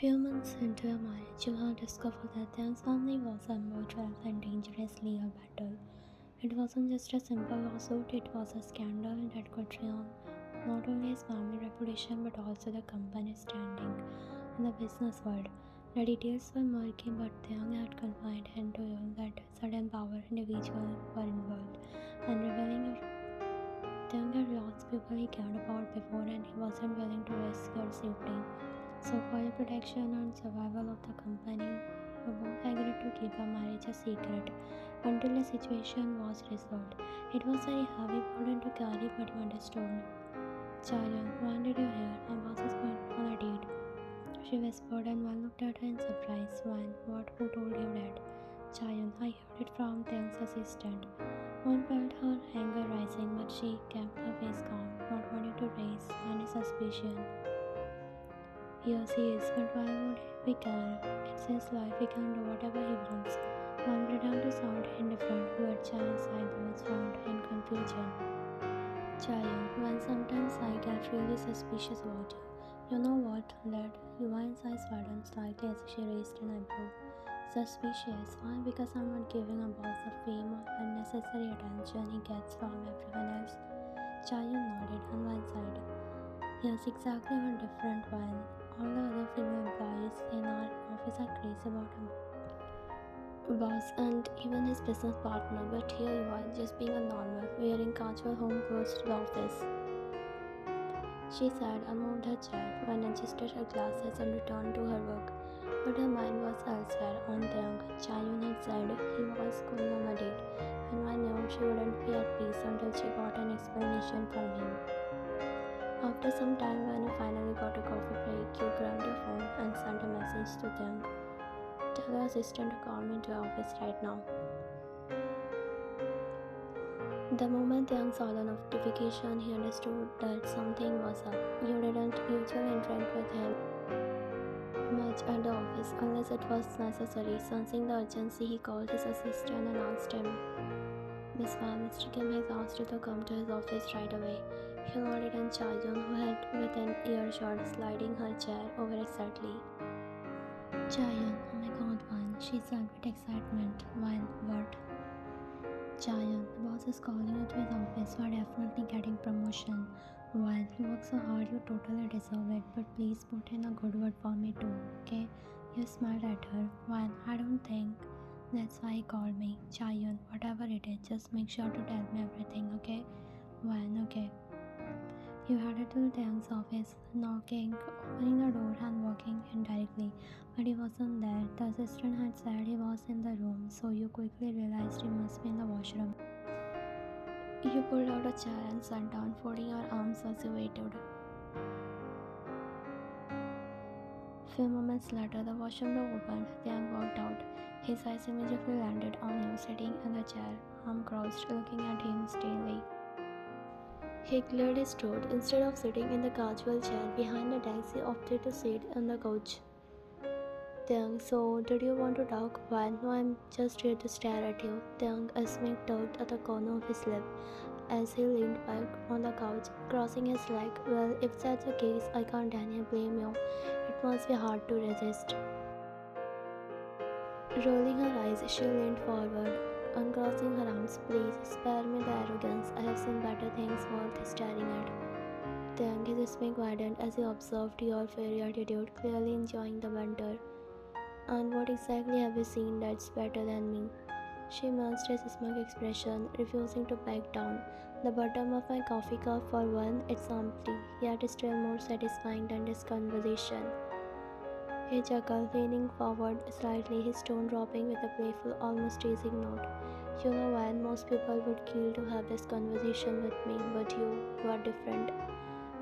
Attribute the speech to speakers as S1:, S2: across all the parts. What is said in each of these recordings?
S1: Few months into a marriage, you will discover that Taehyung's family was a more and dangerously legal battle. It wasn't just a simple lawsuit, it was a scandal that could ruin not only his family reputation but also the company's standing in the business world. The details were murky, but Taehyung had confided into you that sudden power individuals were involved, and revealing Taehyung had lost people he cared about before and he wasn't willing to risk your safety. So for your protection and survival of the company, you both agreed to keep the marriage a secret until the situation was resolved. It was very heavy burden to carry, but you understood. Chayan, when did you hear my boss is going on a date? She whispered, and one looked at her in surprise. When? What? Who told you that? Chayan, I heard it from Taehyung's assistant. One felt her anger rising, but she kept her face calm, not wanting to raise any suspicion. Yes, he is, but why would we care? It's his life, he can do whatever he wants. One pretended to sound indifferent, but Chayan's eyebrows frowned in confusion. Chayan, when sometimes I get really suspicious about you. You know what? That Yuan's eyes widened slightly as she raised an eyebrow. Suspicious? Why? Because I'm not giving a boss the fame or unnecessary attention he gets from everyone else. Chayan nodded on one side. Yes, exactly, one different one. All the other female employees in our office are crazy about him. Boss and even his business partner, but here you are, just being a normal, wearing casual home clothes to the office. She said and moved her chair, when adjusted her glasses and returned to her work. But her mind was elsewhere on Taehyung. Chaehyun had said he was going on a date, and I knew she wouldn't be at peace until she got an explanation from him. After some time, when you finally got a coffee break, you grabbed your phone and sent a message to them. Tell your assistant to call me to the office right now. The moment Taehyung saw the notification, he understood that something was up. You didn't usually interact with him much at the office unless it was necessary. Sensing the urgency, he called his assistant and asked him, Miss Van, Mr. Kim has asked you to come to his office right away. He nodded, and Chaehyun, who had within earshot, sliding her chair over excitedly. Chaehyun, oh my god, Van, she said with excitement. Van, what? Chaehyun, the boss is calling you to his office. You are definitely getting promotion. Van, you work so hard, you totally deserve it. But please put in a good word for me too, okay? You smiled at her. Van, I don't think that's why he called me. Chaehyun, whatever it is, just make sure to tell me everything, okay? Van, okay. You headed to Taehyung's office, knocking, opening the door and walking in directly. But he wasn't there. The assistant had said he was in the room, so you quickly realized he must be in the washroom. You pulled out a chair and sat down, folding your arms as you waited. Few moments later, the washroom door opened. Taehyung walked out. His eyes immediately landed on you, sitting in the chair, arm crossed, looking at him steadily. He cleared his throat. Instead of sitting in the casual chair behind the desk, he opted to sit on the couch. Taehyung, so did you want to talk? Why? No, I'm just here to stare at you. Taehyung, a smirk tugged at the corner of his lip as he leaned back on the couch, crossing his leg. Well, if that's the case, I can't any blame you. It must be hard to resist. Rolling her eyes, she leaned forward, uncrossing her arms. Please, spare me the arrogance. I have seen better things worth staring at. Taehyung, his smile widened as he observed your fairy attitude, clearly enjoying the banter. And what exactly have you seen that's better than me? She matched his smug expression, refusing to back down. The bottom of my coffee cup, for one, it's empty, yet still more satisfying than this conversation. He chuckled, leaning forward slightly, his tone dropping with a playful, almost teasing note. You know, Van, most people would kill to have this conversation with me, but you are different.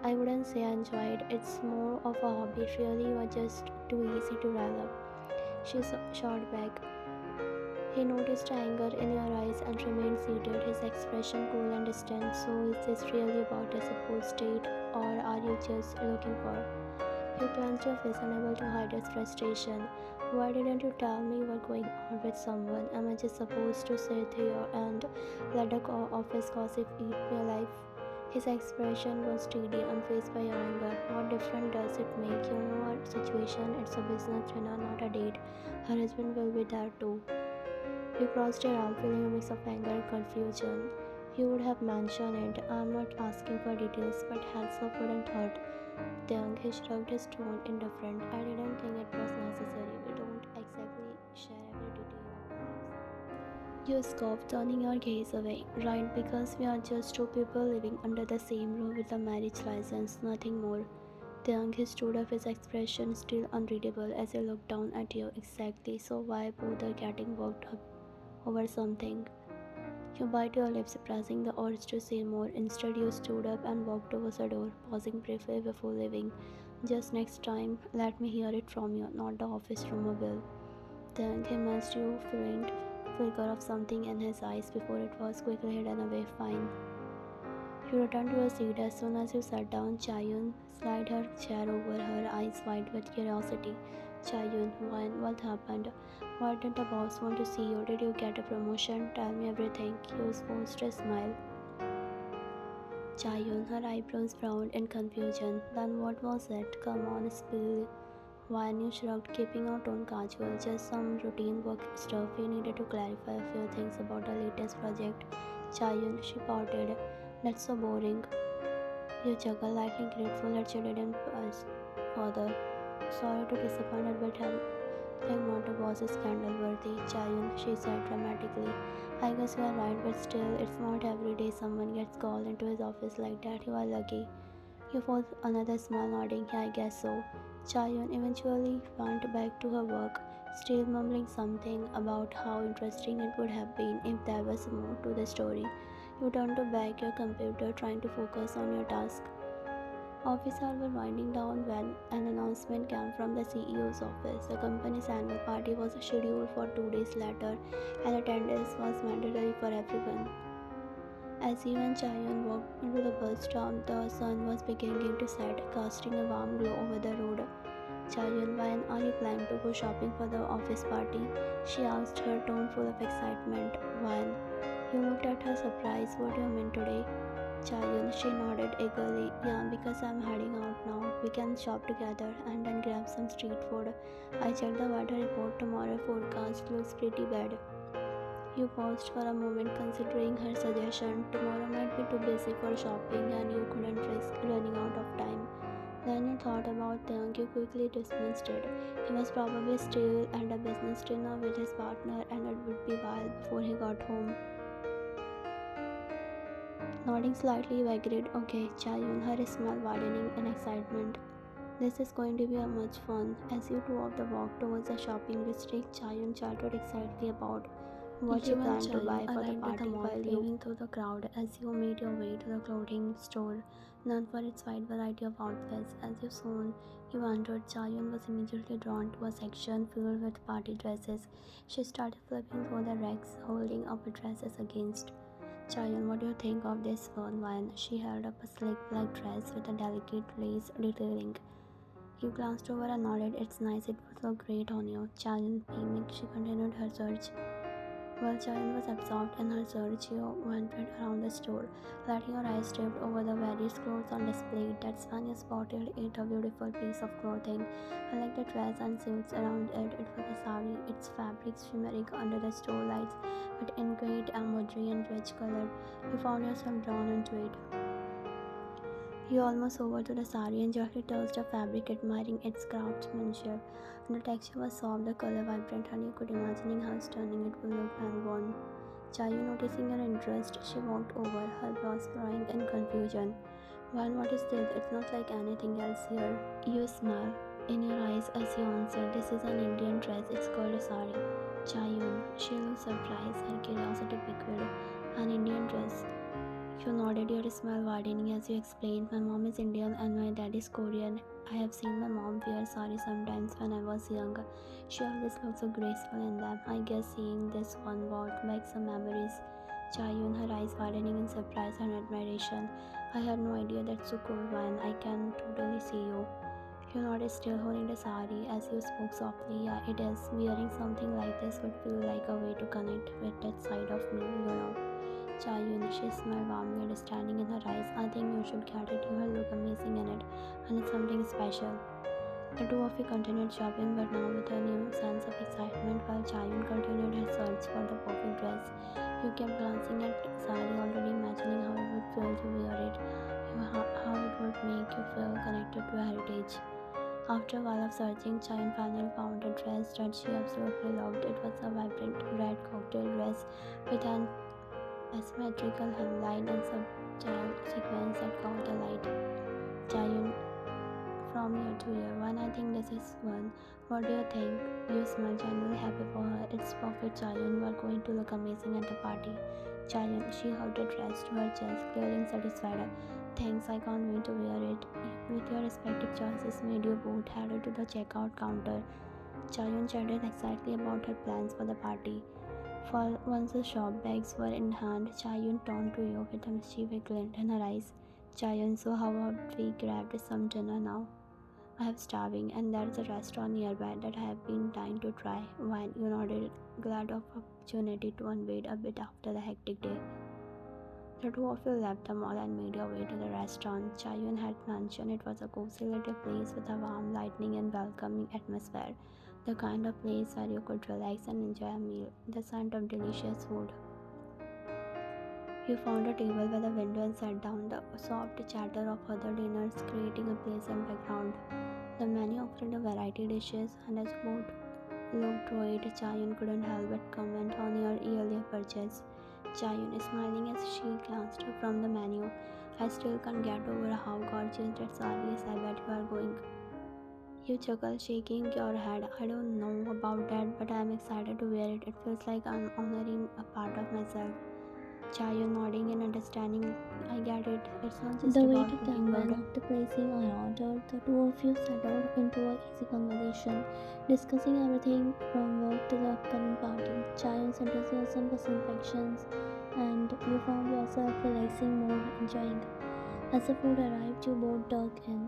S1: I wouldn't say I enjoyed it. It's more of a hobby. Really, you are just too easy to rile up. She shot back. He noticed anger in your eyes and remained seated, his expression cool and distant. So is this really about a supposed date, or are you just looking for? He clenched your face, unable to hide his frustration. Why didn't you tell me you were going out with someone? Am I just supposed to sit here and let the office gossip eat me alive? His expression was steady, unfazed by anger. What difference does it make? You know our situation, it's a business dinner, not a date. Her husband will be there too. You crossed her arm, feeling a mix of anger and confusion. You would have mentioned it. I'm not asking for details, but heads up wouldn't hurt. He shrugged his tone indifferent. I didn't think it was necessary. We don't exactly share every detail of our lives. You scoffed, turning your gaze away. Right, because we are just two people living under the same roof with a marriage license, nothing more. He stood up, his expression still unreadable as he looked down at you. Exactly, so why bother getting worked up over something? You bite your lips, suppressing the urge to say more. Instead, you stood up and walked towards the door, pausing briefly before leaving. Just next time, let me hear it from you, not the office rumor will. Then he missed you faint flicker of something in his eyes before it was quickly hidden away. Fine. You returned to your seat as soon as you sat down. Chaeyun slid her chair over, her eyes wide with curiosity. Chaeyun, what happened? Why didn't the boss want to see you? Did you get a promotion? Tell me everything. You forced a smile. Chaeyun, her eyebrows frowned in confusion. Then what was it? Come on, spill. Vanu shrugged, keeping her tone casual. Just some routine work stuff. We needed to clarify a few things about our latest project. Chaeyun, she pouted. That's so boring. You chuckled, lightly grateful that she didn't push further. Sorry to disappoint, but think not a boss is scandal worthy. Chaeyun, she said dramatically. I guess you are right, but still, it's not every day someone gets called into his office like that. You are lucky. You forced another smile, nodding. Yeah, I guess so. Chaeyun eventually went back to her work, still mumbling something about how interesting it would have been if there was more to the story. You turned to back your computer, trying to focus on your task. Office hours were winding down when an announcement came from the CEO's office. The company's annual party was scheduled for 2 days later, and attendance was mandatory for everyone. As you and Chaeyun walked into the bus stop, the sun was beginning to set, casting a warm glow over the road. Chaeyun, when are you planning to go shopping for the office party? She asked, her tone full of excitement. When? You looked at her surprised. What do you mean today? Chaeyun, she nodded eagerly. Yeah, because I'm heading out now. We can shop together and then grab some street food. I checked the weather report. Tomorrow forecast looks pretty bad. You paused for a moment, considering her suggestion. Tomorrow might be too busy for shopping and you couldn't risk running out of time. Then you thought about Taehyung. You quickly dismissed it. He was probably still at a business dinner with his partner and it would be a while before he got home. Nodding slightly, you agreed. Okay, Chaeyun, her smile widening in excitement. This is going to be a much fun. As you two of the walk towards the shopping district, Chaeyun chatted excitedly about what you plan to buy for the party while weaving through the crowd as you made your way to the clothing store, known for its wide variety of outfits. As you soon you entered, Chaeyun was immediately drawn to a section filled with party dresses. She started flipping through the racks, holding up her dresses against. Chaeyun, what do you think of this one? She held up a sleek black dress with a delicate lace detailing. You glanced over and nodded. It's nice, it would look great on you. Chaeyun beaming, she continued her search. While Chaeyun was absorbed in her search, you wandered around the store, letting your eyes drift over the various clothes on display. That's when you spotted it, a beautiful piece of clothing. Unlike the dress and suits around it, it was a sari, its fabric shimmering under the store lights, but in great embroidery and rich color. You found yourself drawn into it. You almost over to the sari and gently touched the fabric, admiring its craftsmanship. The texture was soft, the color vibrant, and you could imagine how stunning it would look when worn. Chayu, noticing your interest, she walked over, her brows furrowing in confusion. Well, what is this? It's not like anything else here. You smile in your eyes as you answer. This is an Indian dress. It's called a sari. Chayun, she looked surprised, her curiosity piqued. An Indian dress. You nodded, your smile widening as you explained. My mom is Indian and my dad is Korean. I have seen my mom wear sari sometimes when I was young. She always looked so graceful in them. I guess seeing this one brought back some memories. Chayun, her eyes widening in surprise and admiration. I had no idea that's so cool, Ryan. I can totally see you. You nodded, still holding the sari as you spoke softly. Yeah, it is. Wearing something like this would feel like a way to connect with that side of me, you know. Chaehyun, she smiled warmly, understanding in her eyes. I think you should get it. You will look amazing in it, and it's something special. The two of you continued shopping, but now with a new sense of excitement, while Chaehyun continued her search for the perfect dress. You kept glancing at Saree, already imagining how it would feel to wear it, how it would make you feel connected to your heritage. After a while of searching, Chaehyun finally found a dress that she absolutely loved. It was a vibrant red cocktail dress with an asymmetrical hemline and subtle sequins that caught the light. Chaehyun, from year to year, one, I think this is one. What do you think? You smile, genuinely happy for her. It's perfect, Chaehyun. You are going to look amazing at the party. Chaehyun, she held the dress to her chest, clearly satisfied. Thanks, I can't wait to wear it. With your respective choices made, you both headed to the checkout counter. Chaehyun chatted excitedly about her plans for the party. For once the shop bags were in hand, Chaehyun turned to you with a mischievous glint in her eyes. Chaehyun, so how about we grabbed some dinner now? I am starving, and there's a restaurant nearby that I have been dying to try. Wine, you nodded, glad of opportunity to unwind a bit after the hectic day. The two of you left the mall and made your way to the restaurant. Chaehyun had mentioned it was a cozy little place with a warm lighting and welcoming atmosphere. The kind of place where you could relax and enjoy a meal. The scent of delicious food. You found a table by the window and sat down, the soft chatter of other dinners creating a pleasant background. The menu offered a variety of dishes, and as you both looked through it, Chaehyun couldn't help but comment on your earlier purchase. Chaehyun, smiling as she glanced from the menu. I still can't get over how gorgeous that saree is. I bet you are going. You chuckled, shaking your head. I don't know about that, but I am excited to wear it. It feels like I'm honoring a part of myself. Chaehyun nodding and understanding. I get it. It's not just about looking good. After placing our order, the two of you settled into a easy conversation, discussing everything from work to the upcoming party. Chaehyun's enthusiasm was infectious, and you found yourself relaxing more, enjoying. As the food arrived, you both dug in,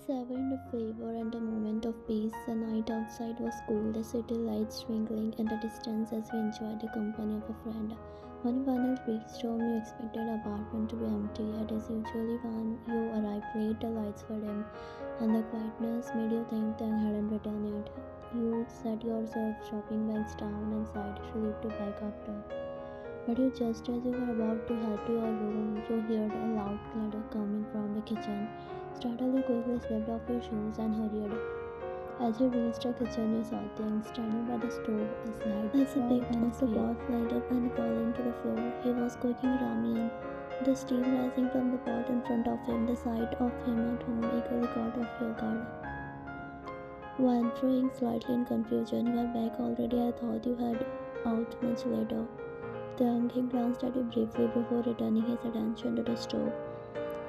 S1: savoring the flavor and the moment of peace. The night outside was cool, the city lights twinkling in the distance as we enjoyed the company of a friend. When you finally reached home, you expected the apartment to be empty. It is usually when you arrived late, the lights were dim, and the quietness made you think they hadn't returned yet. You set yourself shopping bags down and sighed, relieved to back after. But just as you were about to head to your room, you heard a loud clatter coming from the kitchen. Startled, you quickly slipped off your shoes and hurried. As you reached the kitchen, you saw things standing by the stove, a slide as a big of the pot flied up and falling to the floor. He was cooking ramen. The steam rising from the pot in front of him, the sight of him at home equally caught off your guard. When throwing slightly in confusion, you were back already. I thought you had out much later. He glanced at you briefly before returning his attention to the stove.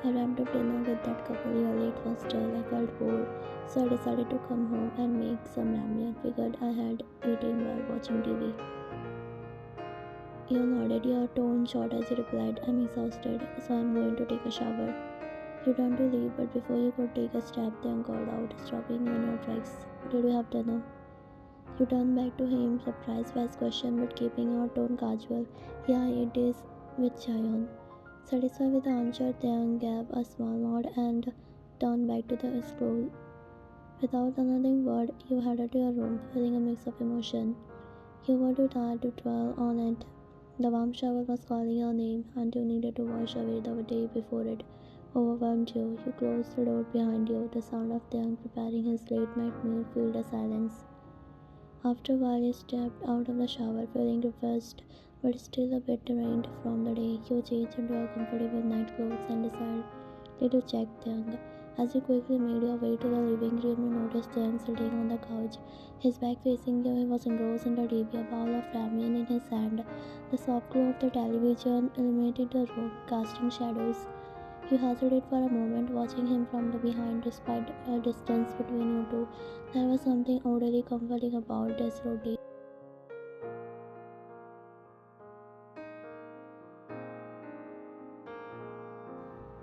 S1: I wrapped up dinner with that couple early. It was dull. I felt bored, so I decided to come home and make some ramen. Figured I had eaten while watching TV. You nodded, your tone short as you replied, I'm exhausted, so I'm going to take a shower. You turned to leave, but before you could take a step, Taehyung called out, stopping you in your tracks. Did you have dinner? You turned back to him, surprised by his question, but keeping your tone casual. Yeah, it is with Chaehyun. Satisfied with the answer, Taehyung gave a small nod and turned back to the scroll. Without another word, you headed to your room, feeling a mix of emotion. You were too tired to dwell on it. The warm shower was calling your name, and you needed to wash away the day before it overwhelmed you. You closed the door behind you. The sound of Taehyung preparing his late-night meal filled the silence. After a while, you stepped out of the shower, feeling refreshed but still a bit drained from the day. You changed into your comfortable night clothes and decided to check Taehyung. As you quickly made your way to the living room, you noticed Taehyung sitting on the couch, his back facing you. He was engrossed in the TV, a bowl of ramen in his hand. The soft glow of the television illuminated the room, casting shadows. You hesitated for a moment, watching him from the behind. Despite a distance between you two, there was something oddly comforting about this routine.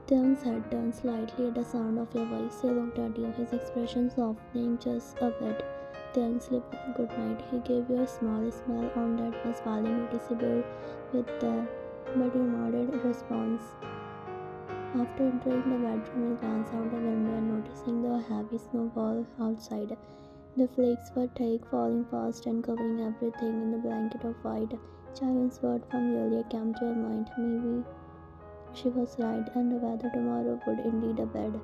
S1: Taehyung's head turned slightly at the sound of your voice. He looked at you, his expression softening just a bit. Thanks, sleep well, good night. He gave you a small smile on that was barely noticeable with there, but you nodded in response. After entering the bedroom, he glanced out the window and noticing the heavy snowfall outside. The flakes were thick, falling fast and covering everything in the blanket of white. Chaeyoung's word from earlier came to her mind. Maybe she was right, and the weather tomorrow would indeed be bad.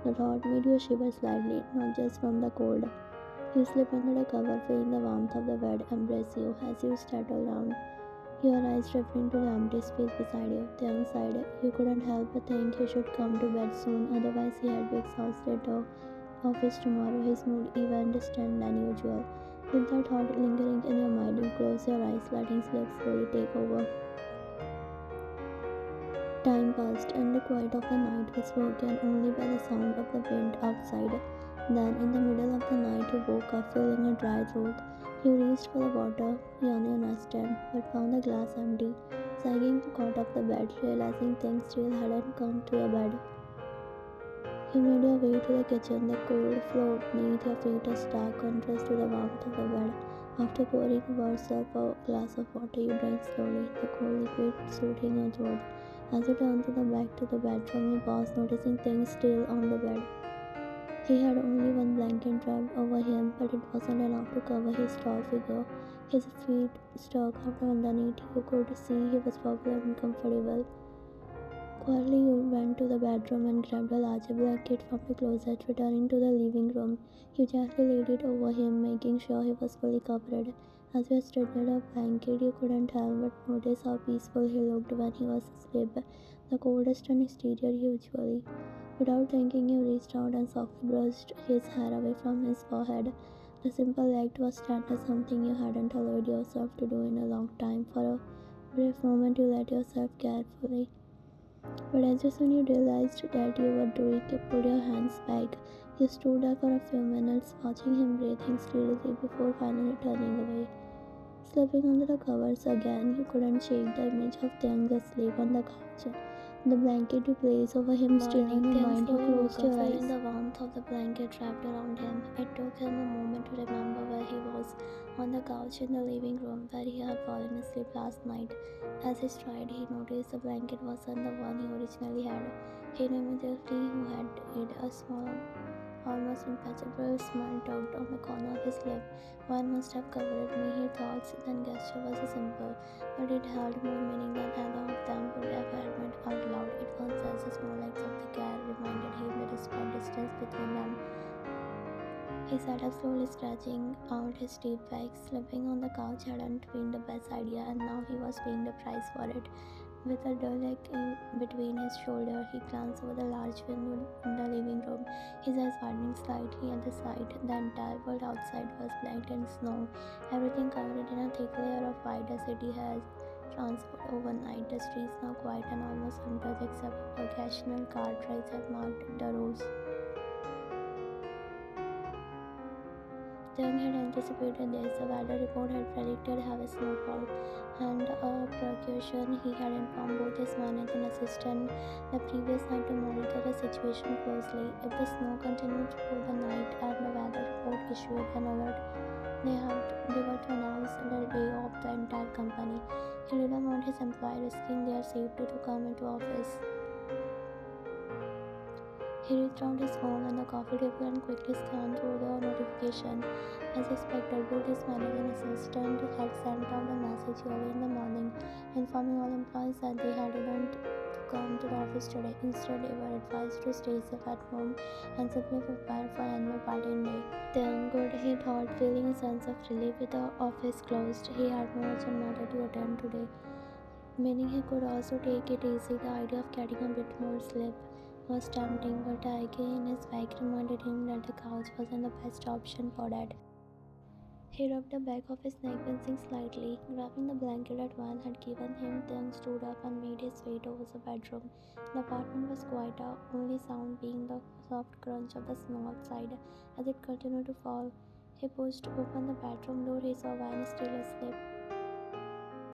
S1: The thought made you shiver slightly, not just from the cold. You slip under the cover, feeling the warmth of the bed embrace you as you settle down, your eyes referring to the empty space beside you. Taeyang sighed. You couldn't help but think he should come to bed soon, otherwise he had be exhausted to office tomorrow. His mood even distant than usual. With that thought lingering in your mind, you close your eyes, letting sleep slowly take over. Time passed, and the quiet of the night was broken only by the sound of the wind outside. Then, in the middle of the night, you woke up feeling a dry throat. You reached for the water on your nightstand, but found the glass empty. Sagging, you caught up the bed, realizing things still hadn't come to your bed. You made your way to the kitchen, the cold floor beneath your feet a stark contrast to the warmth of the bed. After pouring yourself a glass of water, you drank slowly, the cold liquid soothing your throat. As you turned to the back to the bedroom, you paused, noticing things still on the bed. He had only one blanket wrapped over him, but it wasn't enough to cover his tall figure. His feet stuck out underneath. You could see he was probably uncomfortable. Quietly, you went to the bedroom and grabbed a larger blanket from the closet. Returning to the living room, you gently laid it over him, making sure he was fully covered. As you straddled the blanket, you couldn't help but notice how peaceful he looked when he was asleep, the coldest and exterior usually. Without thinking, you reached out and softly brushed his hair away from his forehead. The simple act was tender, something you hadn't allowed yourself to do in a long time. For a brief moment, you let yourself carefully. But as soon you realized that you were doing, you pulled your hands back. You stood there for a few minutes, watching him breathing steadily before finally turning away. Slipping under the covers again, you couldn't shake the image of Taeyang asleep on the couch. The blanket you placed over him still in your mind, you closed your eyes. Feeling the warmth of the blanket wrapped around him, it took him a moment to remember where he was, on the couch in the living room where he had fallen asleep last night. As he tried, he noticed the blanket wasn't the one he originally had. He knew immediately who had it, a small, almost imperceptible smile tugged on the corner of his lip. One must have covered me, he thought. The gesture was simple, but it held more meaning than either of them would ever admit out loud. It was just the small acts of the care reminded him the distant distance between them. He sat up slowly, stretching out his deep back. Sleeping on the couch hadn't been the best idea, and now he was paying the price for it. With a dull ache between his shoulders, he glanced over the large window in the living room, his eyes widening slightly at the sight. The entire world outside was blank in snow, everything covered in a thick layer of white. The city has transformed overnight. The streets now quiet and almost untouched, except for occasional car tracks that marked the roads. Taeyang had anticipated this. The weather report had predicted heavy snowfall, and a precaution he had informed both his manager and assistant the previous night to monitor the situation closely. If the snow continued through the night and the weather report issued an alert, they were to announce the day of the entire company. He didn't want his employees risking their safety to come into office. He reached out his phone on the coffee table and quickly scanned through the notification. As expected, both his manager and assistant had sent out a message early in the morning, informing all employees that they hadn't to come to the office today. Instead, they were advised to stay safe at home and simply prepare for annual party in May. Thank God, he thought, feeling a sense of relief with the office closed. He had no urgent matter to attend today, meaning he could also take it easy. The idea of getting a bit more sleep was tempting, but the ache in his back reminded him that the couch wasn't the best option for that. He rubbed the back of his neck, wincing slightly. Grabbing the blanket that Van had given him, Taeyang stood up and made his way towards the bedroom. The apartment was quieter, only sound being the soft crunch of the snow outside as it continued to fall. He pushed open the bedroom door. He saw Van still asleep.